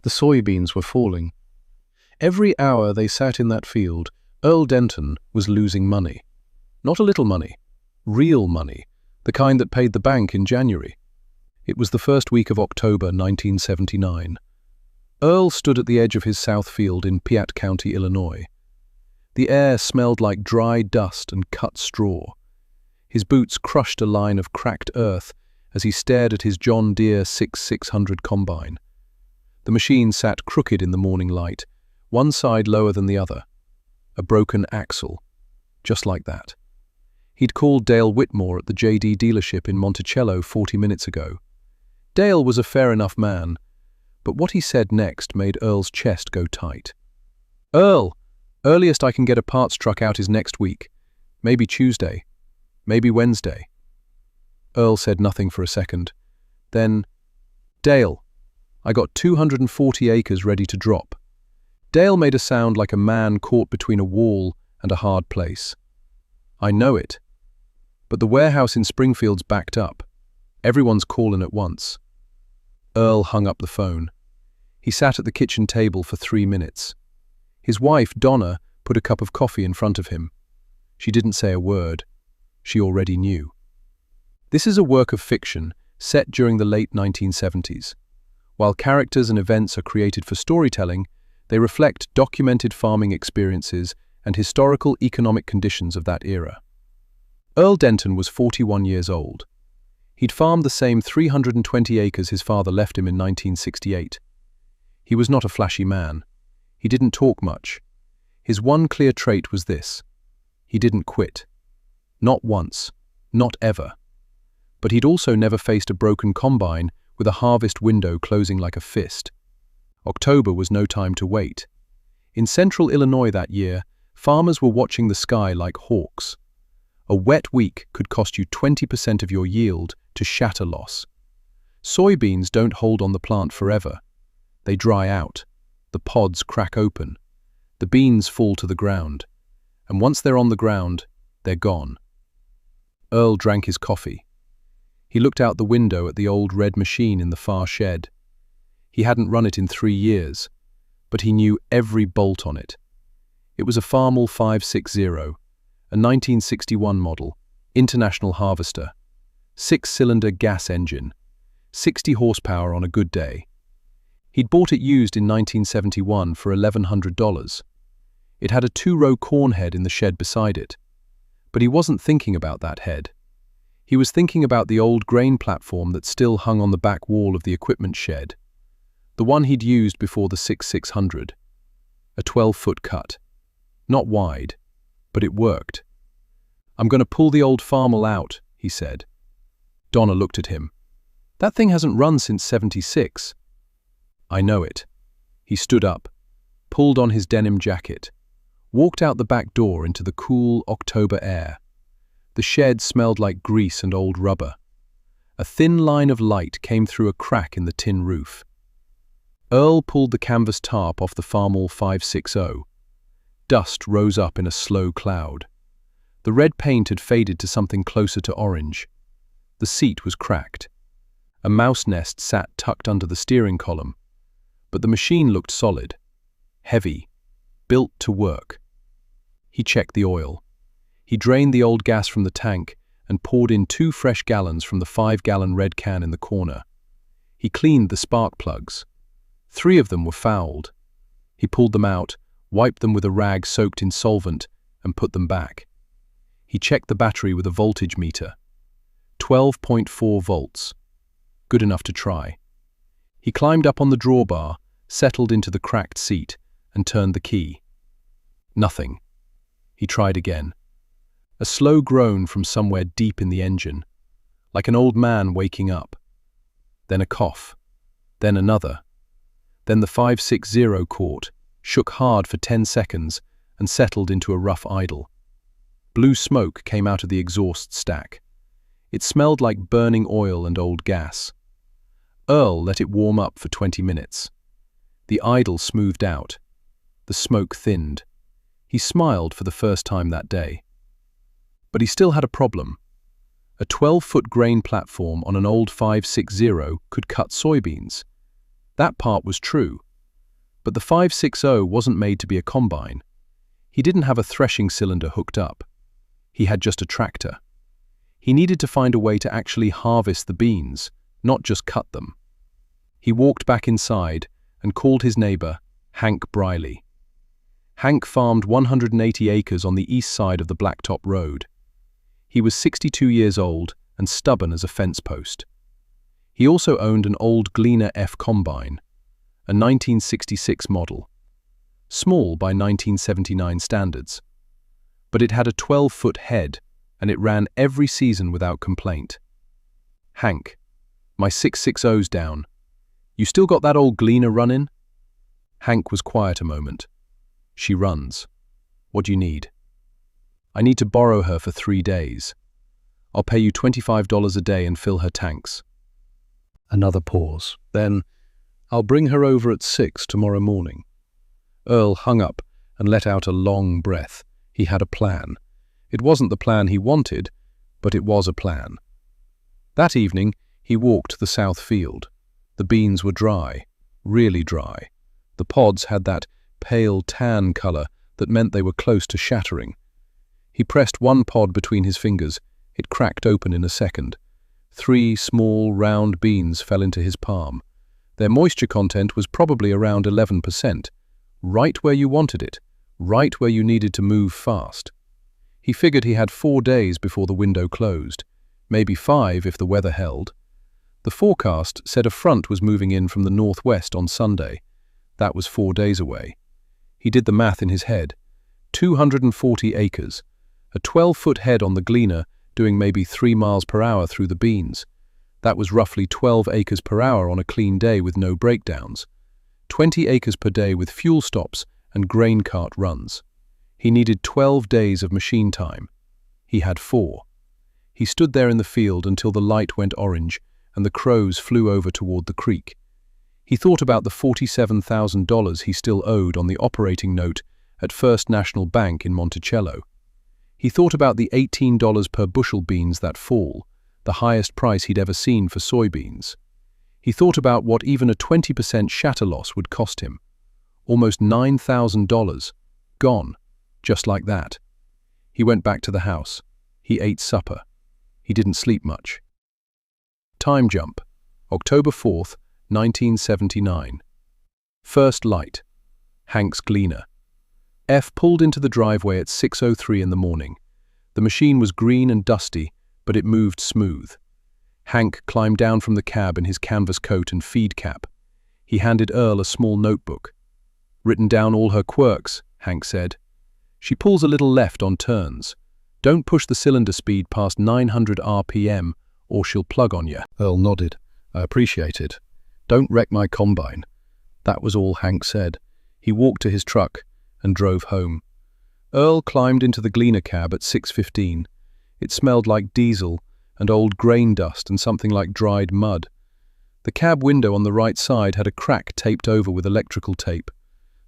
The soybeans were falling. Every hour they sat in that field, Earl Denton was losing money. Not a little money. Real money. The kind that paid the bank in January. It was the first week of October 1979. Earl stood at the edge of his south field in Piatt County, Illinois. The air smelled like dry dust and cut straw. His boots crushed a line of cracked earth as he stared at his John Deere 6600 combine. The machine sat crooked in the morning light, one side lower than the other. A broken axle. Just like that. He'd called Dale Whitmore at the JD dealership in Monticello 40 minutes ago. Dale was a fair enough man, but what he said next made Earl's chest go tight. "Earl, earliest I can get a parts truck out is next week. Maybe Tuesday. Maybe Wednesday." Earl said nothing for a second. Then, "Dale, I got 240 acres ready to drop." Dale made a sound like a man caught between a wall and a hard place. "I know it. But the warehouse in Springfield's backed up. Everyone's calling at once." Earl hung up the phone. He sat at the kitchen table for 3 minutes. His wife, Donna, put a cup of coffee in front of him. She didn't say a word. She already knew. This is a work of fiction set during the late 1970s. While characters and events are created for storytelling, they reflect documented farming experiences and historical economic conditions of that era. Earl Denton was 41 years old. He'd farmed the same 320 acres his father left him in 1968. He was not a flashy man. He didn't talk much. His one clear trait was this: he didn't quit. Not once. Not ever. But he'd also never faced a broken combine with a harvest window closing like a fist. October was no time to wait. In central Illinois that year, farmers were watching the sky like hawks. A wet week could cost you 20% of your yield to shatter loss. Soybeans don't hold on the plant forever. They dry out. The pods crack open. The beans fall to the ground. And once they're on the ground, they're gone. Earl drank his coffee. He looked out the window at the old red machine in the far shed. He hadn't run it in 3 years, but he knew every bolt on it. It was a Farmall 560, a 1961 model, international harvester, 6-cylinder gas engine, 60 horsepower on a good day. He'd bought it used in 1971 for $1,100. It had a 2-row corn head in the shed beside it. But he wasn't thinking about that head. He was thinking about the old grain platform that still hung on the back wall of the equipment shed. The one he'd used before the 6600. A 12-foot cut. Not wide, but it worked. "I'm going to pull the old Farmall out," he said. Donna looked at him. "That thing hasn't run since '76. "I know it." He stood up, pulled on his denim jacket, walked out the back door into the cool October air. The shed smelled like grease and old rubber. A thin line of light came through a crack in the tin roof. Earl pulled the canvas tarp off the Farmall 560. Dust rose up in a slow cloud. The red paint had faded to something closer to orange. The seat was cracked. A mouse nest sat tucked under the steering column. But the machine looked solid, heavy, built to work. He checked the oil. He drained the old gas from the tank and poured in 2 fresh gallons from the 5-gallon red can in the corner. He cleaned the spark plugs. 3 of them were fouled. He pulled them out, wiped them with a rag soaked in solvent, and put them back. He checked the battery with a voltage meter. 12.4 volts. Good enough to try. He climbed up on the drawbar, settled into the cracked seat, and turned the key. Nothing. He tried again. A slow groan from somewhere deep in the engine, like an old man waking up. Then a cough. Then another. Then the 560 caught, shook hard for 10 seconds, and settled into a rough idle. Blue smoke came out of the exhaust stack. It smelled like burning oil and old gas. Earl let it warm up for 20 minutes. The idle smoothed out. The smoke thinned. He smiled for the first time that day. But he still had a problem. A 12-foot grain platform on an old 560 could cut soybeans. That part was true. But the 560 wasn't made to be a combine. He didn't have a threshing cylinder hooked up. He had just a tractor. He needed to find a way to actually harvest the beans, not just cut them. He walked back inside and called his neighbor, Hank Briley. Hank farmed 180 acres on the east side of the Blacktop Road. He was 62 years old and stubborn as a fence post. He also owned an old Gleaner F combine, a 1966 model, small by 1979 standards. But it had a 12-foot head, and it ran every season without complaint. Hank, my 660's down. You still got that old Gleaner running? Hank was quiet a moment. She runs. What do you need? I need to borrow her for 3 days. I'll pay you $25 a day and fill her tanks. Another pause. Then, I'll bring her over at 6 tomorrow morning. Earl hung up and let out a long breath. He had a plan. It wasn't the plan he wanted, but it was a plan. That evening, he walked the south field. The beans were dry, really dry. The pods had that pale tan color that meant they were close to shattering. He pressed one pod between his fingers. It cracked open in a second. 3 small, round beans fell into his palm. Their moisture content was probably around 11%, right where you wanted it, right where you needed to move fast. He figured he had 4 days before the window closed, maybe 5 if the weather held. The forecast said a front was moving in from the northwest on Sunday. That was 4 days away. He did the math in his head. 240 acres, a 12-foot head on the Gleaner doing maybe 3 miles per hour through the beans. That was roughly 12 acres per hour on a clean day with no breakdowns. 20 acres per day with fuel stops and grain cart runs. He needed 12 days of machine time. He had 4. He stood there in the field until the light went orange and the crows flew over toward the creek. He thought about the $47,000 he still owed on the operating note at First National Bank in Monticello. He thought about the $18 per bushel beans that fall, the highest price he'd ever seen for soybeans. He thought about what even a 20% shatter loss would cost him. Almost $9,000. Gone. Just like that. He went back to the house. He ate supper. He didn't sleep much. Time jump. October 4th, 1979. First light. Hank's Gleaner. F pulled into the driveway at 6:03 in the morning. The machine was green and dusty, but it moved smooth. Hank climbed down from the cab in his canvas coat and feed cap. He handed Earl a small notebook. Written down all her quirks, Hank said. She pulls a little left on turns. Don't push the cylinder speed past 900 RPM or she'll plug on you. Earl nodded. I appreciate it. Don't wreck my combine. That was all Hank said. He walked to his truck and drove home. Earl climbed into the Gleaner cab at 6:15. It smelled like diesel and old grain dust and something like dried mud. The cab window on the right side had a crack taped over with electrical tape.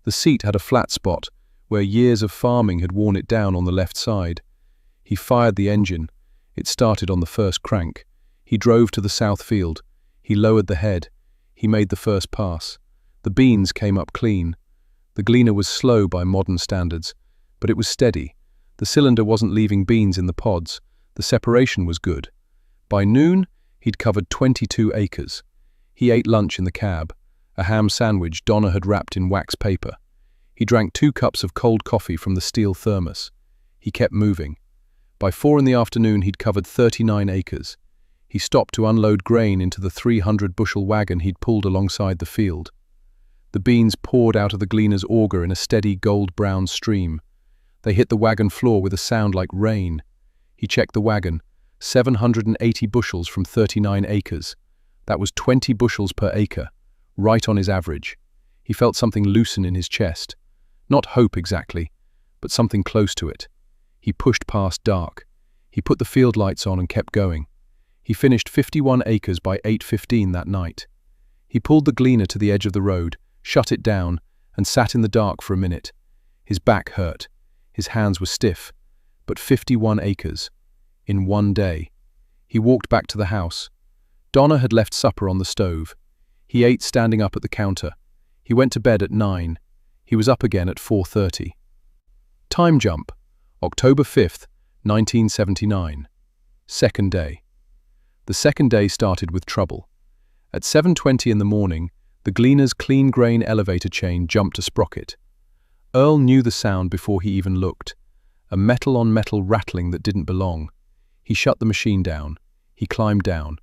The seat had a flat spot where years of farming had worn it down on the left side. He fired the engine. It started on the first crank. He drove to the south field. He lowered the head. He made the first pass. The beans came up clean. The Gleaner was slow by modern standards, but it was steady. The cylinder wasn't leaving beans in the pods. The separation was good. By noon, he'd covered 22 acres. He ate lunch in the cab, a ham sandwich Donna had wrapped in wax paper. He drank 2 cups of cold coffee from the steel thermos. He kept moving. By 4 in the afternoon, he'd covered 39 acres. He stopped to unload grain into the 300-bushel wagon he'd pulled alongside the field. The beans poured out of the Gleaner's auger in a steady gold-brown stream. They hit the wagon floor with a sound like rain. He checked the wagon. 780 bushels from 39 acres. That was 20 bushels per acre, right on his average. He felt something loosen in his chest. Not hope exactly, but something close to it. He pushed past dark. He put the field lights on and kept going. He finished 51 acres by 8:15 that night. He pulled the Gleaner to the edge of the road, shut it down, and sat in the dark for a minute. His back hurt. His hands were stiff. But 51 acres. In 1 day. He walked back to the house. Donna had left supper on the stove. He ate standing up at the counter. He went to bed at 9. He was up again at 4:30. Time jump. October 5th, 1979. Second day. The second day started with trouble. At 7:20 in the morning, the Gleaner's clean grain elevator chain jumped a sprocket. Earl knew the sound before he even looked. A metal-on-metal rattling that didn't belong. He shut the machine down. He climbed down,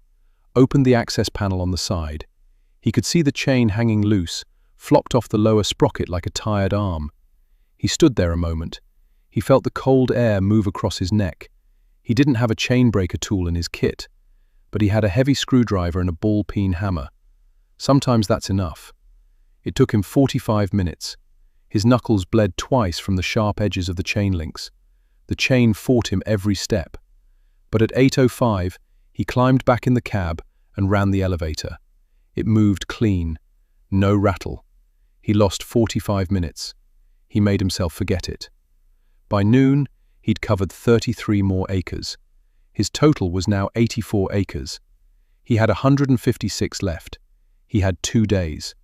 opened the access panel on the side. He could see the chain hanging loose, flopped off the lower sprocket like a tired arm. He stood there a moment. He felt the cold air move across his neck. He didn't have a chain breaker tool in his kit, but he had a heavy screwdriver and a ball-peen hammer. Sometimes that's enough. It took him 45 minutes. His knuckles bled twice from the sharp edges of the chain links. The chain fought him every step. But at 8:05, he climbed back in the cab and ran the elevator. It moved clean. No rattle. He lost 45 minutes. He made himself forget it. By noon, he'd covered 33 more acres. His total was now 84 acres. He had 156 left. He had 2 days.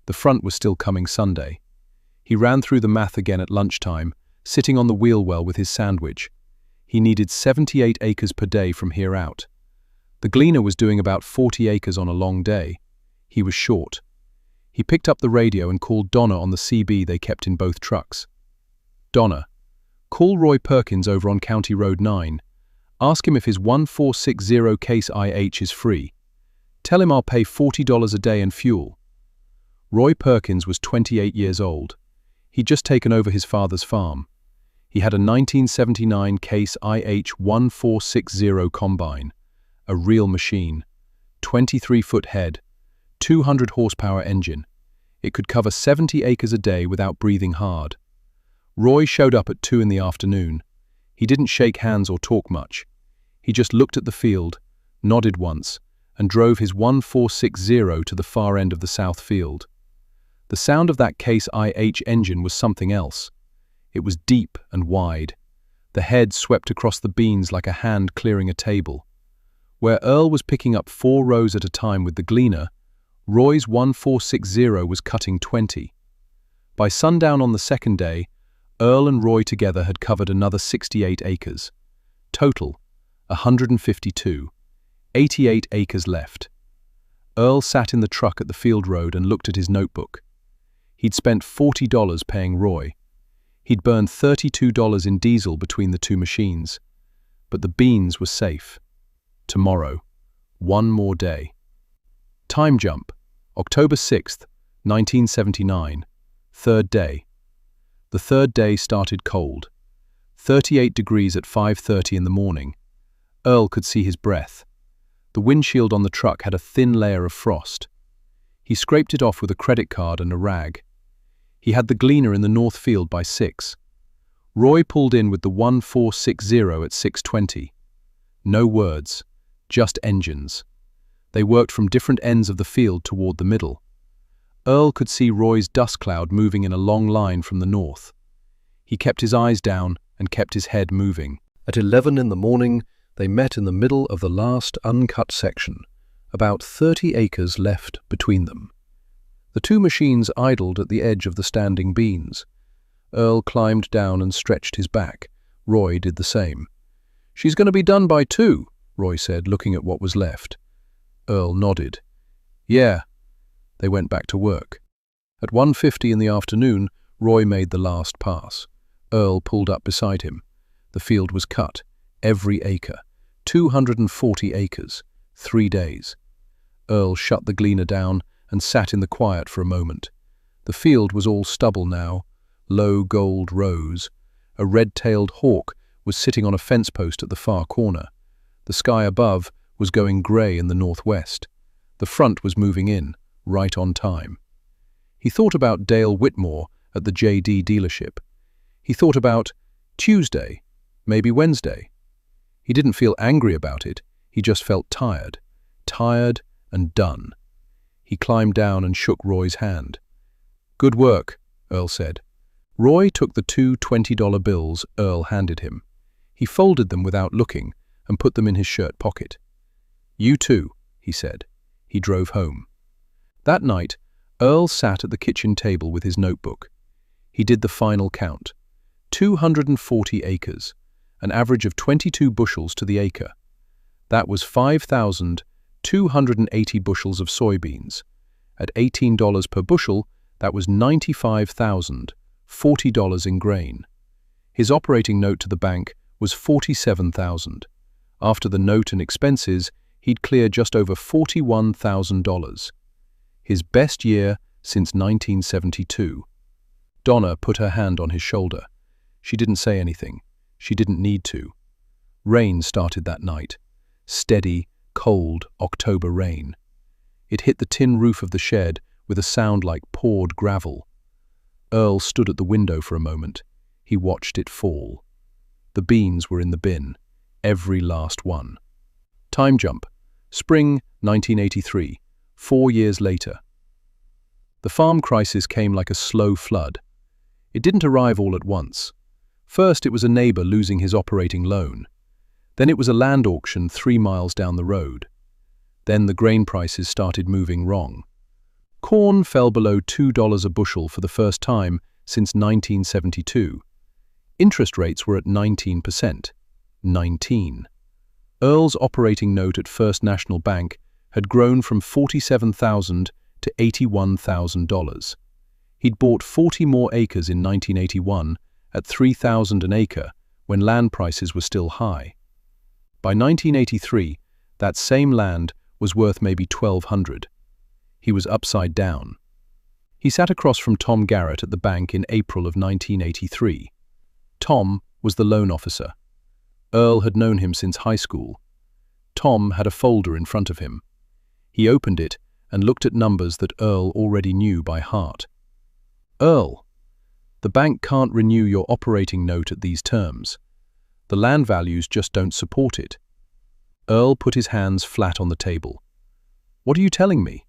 The front was still coming Sunday. He ran through the math again at lunchtime, sitting on the wheel well with his sandwich. He needed 78 acres per day from here out. The Gleaner was doing about 40 acres on a long day. He was short. He picked up the radio and called Donna on the CB they kept in both trucks. Donna, call Roy Perkins over on County Road 9. Ask him if his 1460 case IH is free. Tell him I'll pay $40 a day in fuel. Roy Perkins was 28 years old. He'd just taken over his father's farm. He had a 1979 case IH 1460 combine, a real machine, 23-foot head, 200 horsepower engine. It could cover 70 acres a day without breathing hard. Roy showed up at 2 in the afternoon. He didn't shake hands or talk much. He just looked at the field, nodded once, and drove his 1460 to the far end of the south field. The sound of that case IH engine was something else. It was deep and wide. The head swept across the beans like a hand clearing a table. Where Earl was picking up 4 rows at a time with the Gleaner, Roy's 1460 was cutting 20. By sundown on the second day, Earl and Roy together had covered another 68 acres. Total, 152. 88 acres left. Earl sat in the truck at the field road and looked at his notebook. He'd spent $40 paying Roy. He'd burned $32 in diesel between the two machines. But the beans were safe. Tomorrow. One more day. Time jump. October 6th, 1979. Third day. The third day started cold. 38 degrees at 5:30 in the morning. Earl could see his breath. The windshield on the truck had a thin layer of frost. He scraped it off with a credit card and a rag. He had the Gleaner in the north field by 6. Roy pulled in with the 1460 at 6:20. No words, just engines. They worked from different ends of the field toward the middle. Earl could see Roy's dust cloud moving in a long line from the north. He kept his eyes down and kept his head moving. At 11 in the morning, they met in the middle of the last uncut section, about 30 acres left between them. The two machines idled at the edge of the standing beans. Earl climbed down and stretched his back. Roy did the same. "She's going to be done by 2, Roy said, looking at what was left. Earl nodded. "Yeah." They went back to work. At 1:50 in the afternoon, Roy made the last pass. Earl pulled up beside him. The field was cut, every acre, 240 acres, 3 days. Earl shut the Gleaner down and sat in the quiet for a moment. The field was all stubble now, low gold rows. A red-tailed hawk was sitting on a fence post at the far corner. The sky above was going grey in the northwest. The front was moving in, right on time. He thought about Dale Whitmore at the JD dealership. He thought about Tuesday, maybe Wednesday. He didn't feel angry about it, he just felt tired and done. He climbed down and shook Roy's hand. "Good work," Earl said. Roy took the 2 $20 bills Earl handed him. He folded them without looking and put them in his shirt pocket. "You too," he said. He drove home. That night, Earl sat at the kitchen table with his notebook. He did the final count. 240 acres, an average of 22 bushels to the acre. That was 5,280 bushels of soybeans. At $18 per bushel, that was $95,040 in grain. His operating note to the bank was $47,000. After the note and expenses, he'd cleared just over $41,000. His best year since 1972. Donna put her hand on his shoulder. She didn't say anything. She didn't need to. Rain started that night. Steady, cold October rain. It hit the tin roof of the shed with a sound like poured gravel. Earl stood at the window for a moment. He watched it fall. The beans were in the bin, every last one. Time jump. Spring 1983, 4 years later. The farm crisis came like a slow flood. It didn't arrive all at once. First, it was a neighbor losing his operating loan. Then it was a land auction 3 miles down the road. Then the grain prices started moving wrong. Corn fell below $2 a bushel for the first time since 1972. Interest rates were at 19%. 19. Earl's operating note at First National Bank had grown from $47,000 to $81,000. He'd bought 40 more acres in 1981 at $3,000 an acre when land prices were still high. By 1983, that same land was worth maybe $1,200. He was upside down. He sat across from Tom Garrett at the bank in April of 1983. Tom was the loan officer. Earl had known him since high school. Tom had a folder in front of him. He opened it and looked at numbers that Earl already knew by heart. Earl, the bank can't renew your operating note at these terms. The land values just don't support it. Earl put his hands flat on the table. What are you telling me?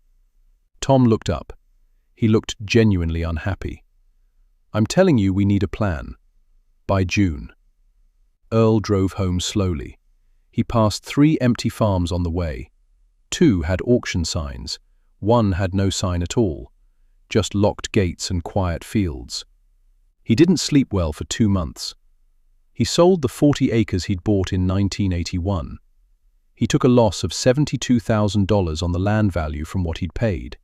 Tom looked up. He looked genuinely unhappy. I'm telling you we need a plan. By June. Earl drove home slowly. He passed 3 empty farms on the way. 2 had auction signs. 1 had no sign at all. Just locked gates and quiet fields. He didn't sleep well for 2 months. He sold the 40 acres he'd bought in 1981. He took a loss of $72,000 on the land value from what he'd paid.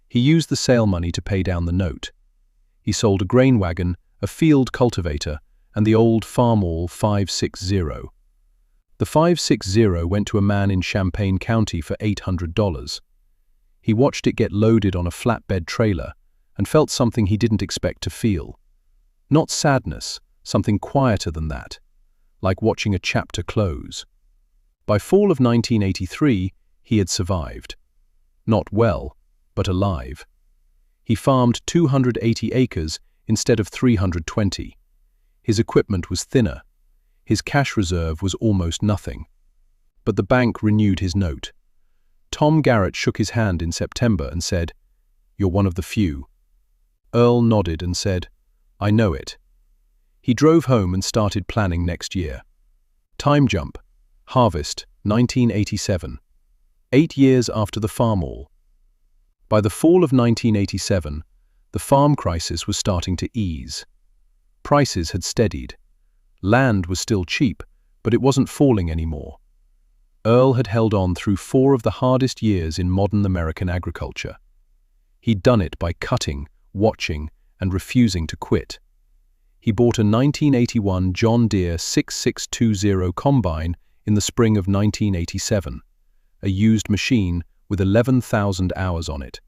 He used the sale money to pay down the note. He sold a grain wagon, a field cultivator, and the old Farmall 560. The 560 went to a man in Champaign County for $800. He watched it get loaded on a flatbed trailer and felt something he didn't expect to feel. Not sadness, something quieter than that, like watching a chapter close. By fall of 1983, he had survived. Not well, but alive. He farmed 280 acres instead of 320. His equipment was thinner. His cash reserve was almost nothing. But the bank renewed his note. Tom Garrett shook his hand in September and said, "You're one of the few." Earl nodded and said, "I know it." He drove home and started planning next year. Time jump. Harvest, 1987. 8 years after the Farmall. By the fall of 1987, the farm crisis was starting to ease. Prices had steadied. Land was still cheap, but it wasn't falling anymore. Earl had held on through 4 of the hardest years in modern American agriculture. He'd done it by cutting, watching, and refusing to quit. He bought a 1981 John Deere 6620 combine in the spring of 1987, a used machine with 11,000 hours on it.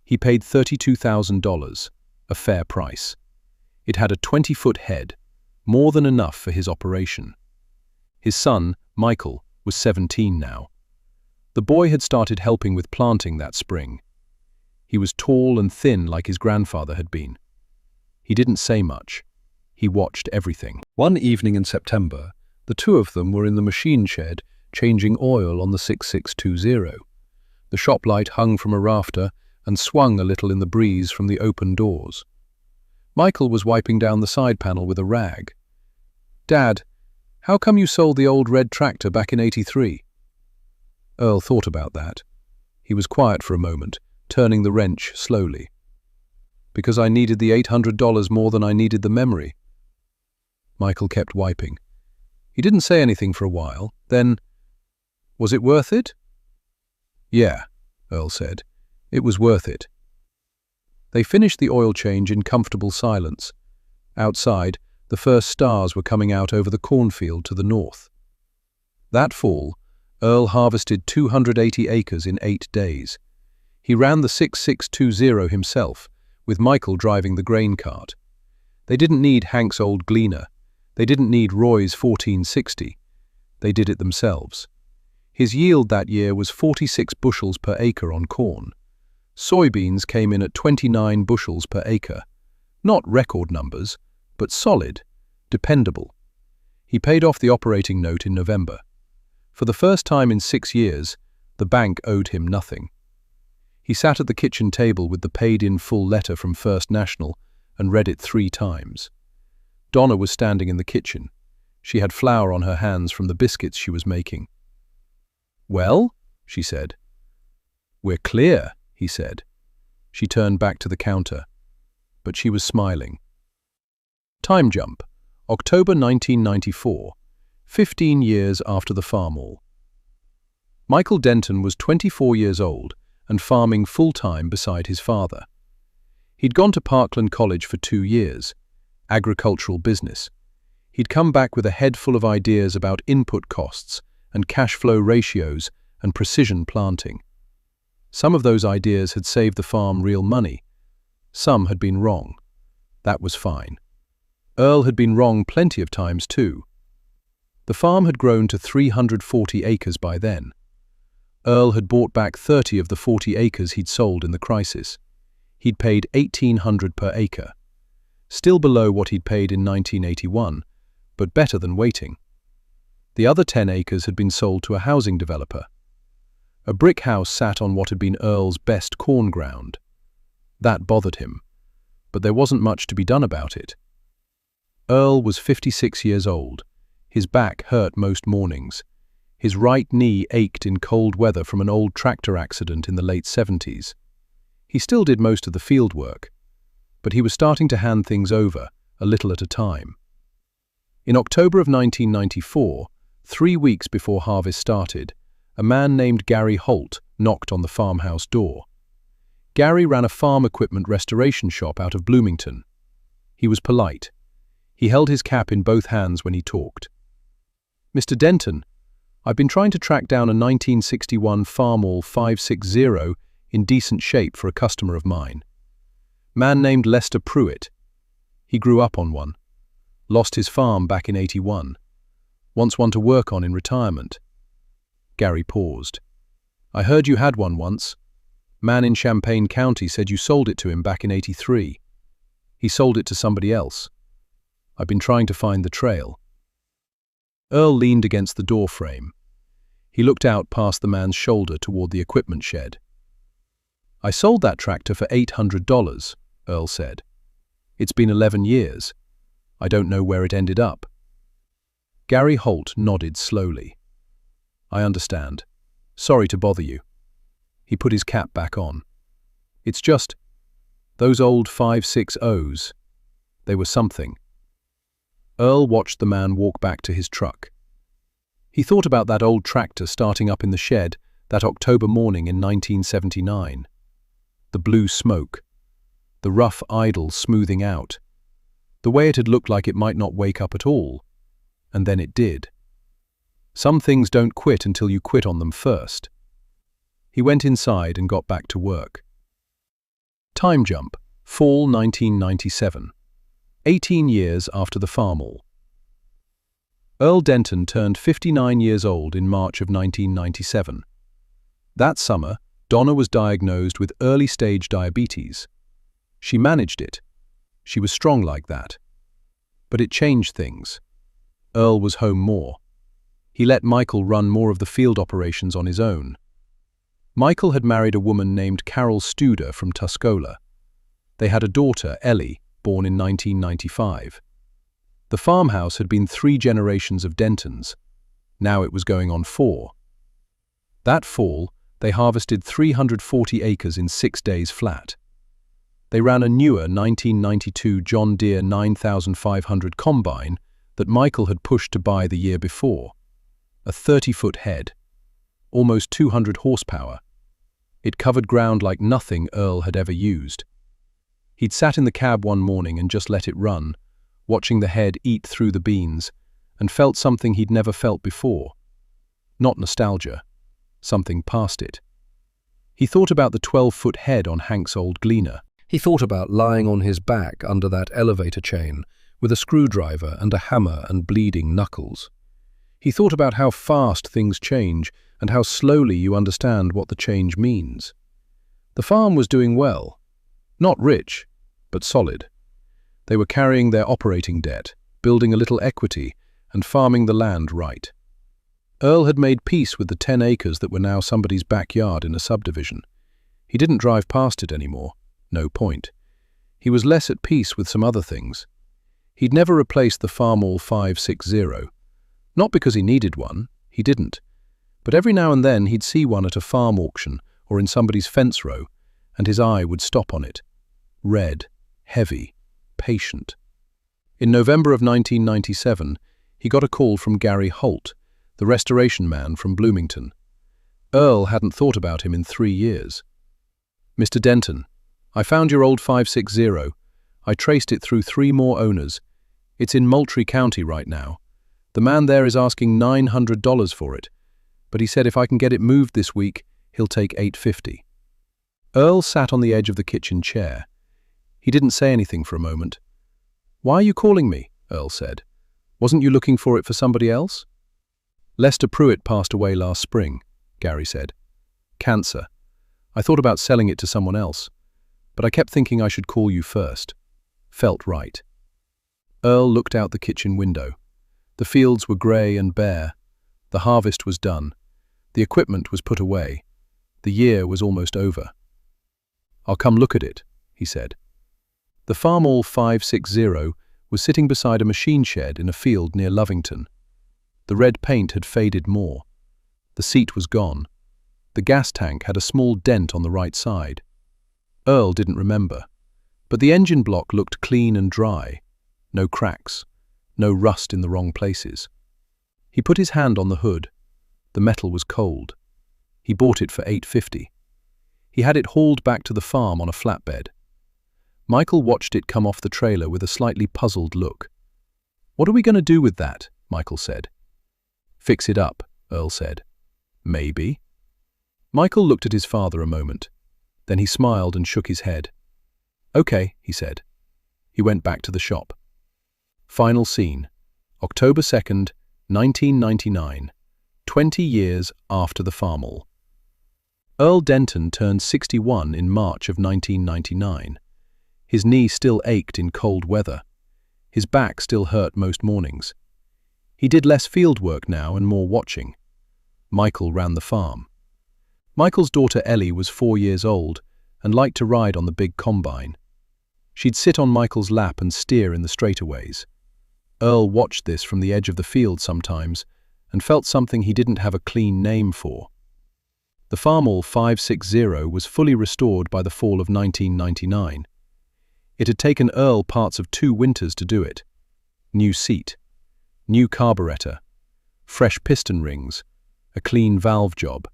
He paid $32,000, a fair price. It had a 20-foot head, more than enough for his operation. His son, Michael, was 17 now. The boy had started helping with planting that spring. He was tall and thin like his grandfather had been. He didn't say much. He watched everything. One evening in September, the 2 of them were in the machine shed changing oil on the 6620. The shop light hung from a rafter and swung a little in the breeze from the open doors. Michael was wiping down the side panel with a rag. "Dad, how come you sold the old red tractor back in '83? Earl thought about that. He was quiet for a moment, turning the wrench slowly. Because I needed the $800 more than I needed the memory. Michael kept wiping. He didn't say anything for a while. Then, was it worth it? Yeah, Earl said. It was worth it. They finished the oil change in comfortable silence. Outside, the first stars were coming out over the cornfield to the north. That fall, Earl harvested 280 acres in 8 days. He ran the 6620 himself, with Michael driving the grain cart. They didn't need Hank's old gleaner. They didn't need Roy's 1460. They did it themselves. His yield that year was 46 bushels per acre on corn. Soybeans came in at 29 bushels per acre. Not record numbers, but solid, dependable. He paid off the operating note in November. For the first time in 6 years, the bank owed him nothing. He sat at the kitchen table with the paid-in-full letter from First National and read it 3 times. Donna was standing in the kitchen. She had flour on her hands from the biscuits she was making. "Well?" she said. "We're clear," he said. She turned back to the counter, but she was smiling. Time jump, October 1994, 15 years after the Farmall. Michael Denton was 24 years old and farming full-time beside his father. He'd gone to Parkland College for 2 years, agricultural business. He'd come back with a head full of ideas about input costs and cash flow ratios and precision planting. Some of those ideas had saved the farm real money. Some had been wrong. That was fine. Earl had been wrong plenty of times too. The farm had grown to 340 acres by then. Earl had bought back 30 of the 40 acres he'd sold in the crisis. He'd paid $1,800 per acre. Still below what he'd paid in 1981, but better than waiting. The other 10 acres had been sold to a housing developer. A brick house sat on what had been Earl's best corn ground. That bothered him, but there wasn't much to be done about it. Earl was 56 years old. His back hurt most mornings. His right knee ached in cold weather from an old tractor accident in the late 70s. He still did most of the field work, but he was starting to hand things over, a little at a time. In October of 1994, 3 weeks before harvest started, a man named Gary Holt knocked on the farmhouse door. Gary ran a farm equipment restoration shop out of Bloomington. He was polite. He held his cap in both hands when he talked. "Mr. Denton, I've been trying to track down a 1961 Farmall 560 in decent shape for a customer of mine. Man named Lester Pruitt. He grew up on one. Lost his farm back in 81. Wants one to work on in retirement." Gary paused. "I heard you had one once. Man in Champaign County said you sold it to him back in 83. He sold it to somebody else. I've been trying to find the trail." Earl leaned against the door frame. He looked out past the man's shoulder toward the equipment shed. "I sold that tractor for $800, Earl said. "It's been 11 years. I don't know where it ended up." Gary Holt nodded slowly. "I understand. Sorry to bother you." He put his cap back on. "It's just, those old 560s, they were something." Earl watched the man walk back to his truck. He thought about that old tractor starting up in the shed that October morning in 1979. The blue smoke, the rough idle smoothing out, the way it had looked like it might not wake up at all, and then it did. Some things don't quit until you quit on them first. He went inside and got back to work. Time jump, fall 1997. 18 years after the Farmall. Earl Denton turned 59 years old in March of 1997. That summer, Donna was diagnosed with early-stage diabetes. She managed it. She was strong like that. But it changed things. Earl was home more. He let Michael run more of the field operations on his own. Michael had married a woman named Carol Studer from Tuscola. They had a daughter, Ellie, born in 1995. The farmhouse had been 3 generations of Dentons. Now it was going on 4. That fall, They harvested 340 acres in 6 days flat. They ran a newer 1992 John Deere 9500 combine that Michael had pushed to buy the year before. A 30-foot head, almost 200 horsepower. It covered ground like nothing Earl had ever used. He'd sat in the cab one morning and just let it run, watching the head eat through the beans, and felt something he'd never felt before. Not nostalgia, something past it. He thought about the 12-foot head on Hank's old Gleaner. He thought about lying on his back under that elevator chain with a screwdriver and a hammer and bleeding knuckles. He thought about how fast things change and how slowly you understand what the change means. The farm was doing well. Not rich, but solid. They were carrying their operating debt, building a little equity, and farming the land right. Earl had made peace with the 10 acres that were now somebody's backyard in a subdivision. He didn't drive past it anymore. No point. He was less at peace with some other things. He'd never replaced the Farmall 560. Not because he needed one, he didn't. But every now and then he'd see one at a farm auction or in somebody's fence row, and his eye would stop on it. Red, heavy, patient. In November of 1997, he got a call from Gary Holt, the restoration man from Bloomington. Earl hadn't thought about him in 3 years. "Mr. Denton, I found your old 560. I traced it through 3 more owners. It's in Moultrie County right now. The man there is asking $900 for it, but he said if I can get it moved this week, he'll take $850. Earl sat on the edge of the kitchen chair. He didn't say anything for a moment. "Why are you calling me?" Earl said. "Wasn't you looking for it for somebody else?" "Lester Pruitt passed away last spring," Gary said. "Cancer. I thought about selling it to someone else, but I kept thinking I should call you first. Felt right." Earl looked out the kitchen window. The fields were grey and bare. The harvest was done. The equipment was put away. The year was almost over. "I'll come look at it," he said. The Farmall 560 was sitting beside a machine shed in a field near Lovington. The red paint had faded more. The seat was gone. The gas tank had a small dent on the right side. Earl didn't remember, but the engine block looked clean and dry. No cracks, no rust in the wrong places. He put his hand on the hood. The metal was cold. He bought it for $850. He had it hauled back to the farm on a flatbed. Michael watched it come off the trailer with a slightly puzzled look. "What are we going to do with that?" Michael said. "Fix it up," Earl said. "Maybe." Michael looked at his father a moment. Then he smiled and shook his head. "Okay," he said. He went back to the shop. Final scene. October 2nd, 1999. 20 years after the Farmall. Earl Denton turned 61 in March of 1999. His knee still ached in cold weather. His back still hurt most mornings. He did less field work now and more watching. Michael ran the farm. Michael's daughter Ellie was 4 years old and liked to ride on the big combine. She'd sit on Michael's lap and steer in the straightaways. Earl watched this from the edge of the field sometimes and felt something he didn't have a clean name for. The Farmall 560 was fully restored by the fall of 1999. It had taken Earl parts of 2 winters to do it. New seat, new carburetor, fresh piston rings, a clean valve job,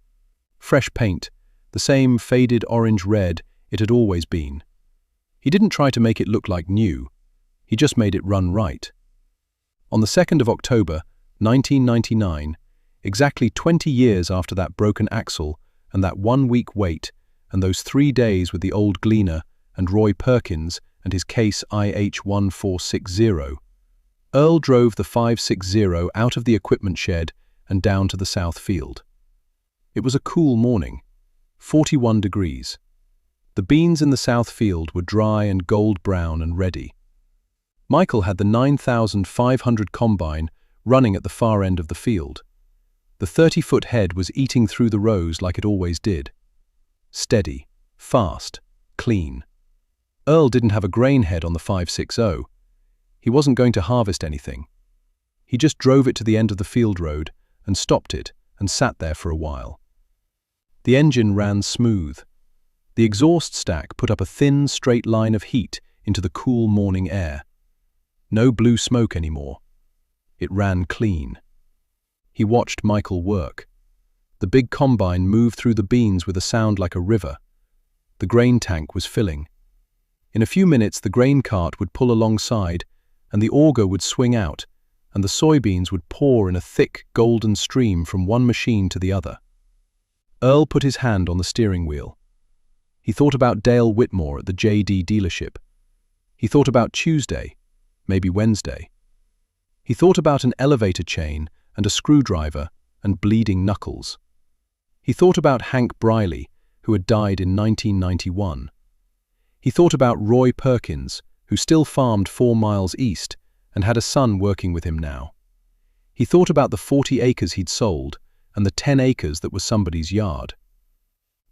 fresh paint, the same faded orange-red it had always been. He didn't try to make it look like new. He just made it run right. On the 2nd of October, 1999, exactly 20 years after that broken axle and that 1-week wait and those 3 days with the old Gleaner and Roy Perkins and his case IH1460, Earl drove the 560 out of the equipment shed and down to the south field. It was a cool morning, 41 degrees. The beans in the south field were dry and gold brown and ready. Michael had the 9500 combine running at the far end of the field. The 30-foot head was eating through the rows like it always did. Steady, fast, clean. Earl didn't have a grain head on the 560. He wasn't going to harvest anything. He just drove it to the end of the field road and stopped it and sat there for a while. The engine ran smooth. The exhaust stack put up a thin, straight line of heat into the cool morning air. No blue smoke anymore. It ran clean. He watched Michael work. The big combine moved through the beans with a sound like a river. The grain tank was filling. In a few minutes, the grain cart would pull alongside, and the auger would swing out, and the soybeans would pour in a thick, golden stream from one machine to the other. Earl put his hand on the steering wheel. He thought about Dale Whitmore at the JD dealership. He thought about Tuesday, maybe Wednesday. He thought about an elevator chain and a screwdriver and bleeding knuckles. He thought about Hank Briley, who had died in 1991. He thought about Roy Perkins, who still farmed 4 miles east and had a son working with him now. He thought about the 40 acres he'd sold and the 10 acres that was somebody's yard.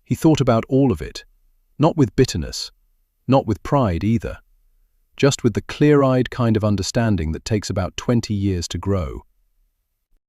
He thought about all of it, not with bitterness, not with pride either, just with the clear-eyed kind of understanding that takes about 20 years to grow.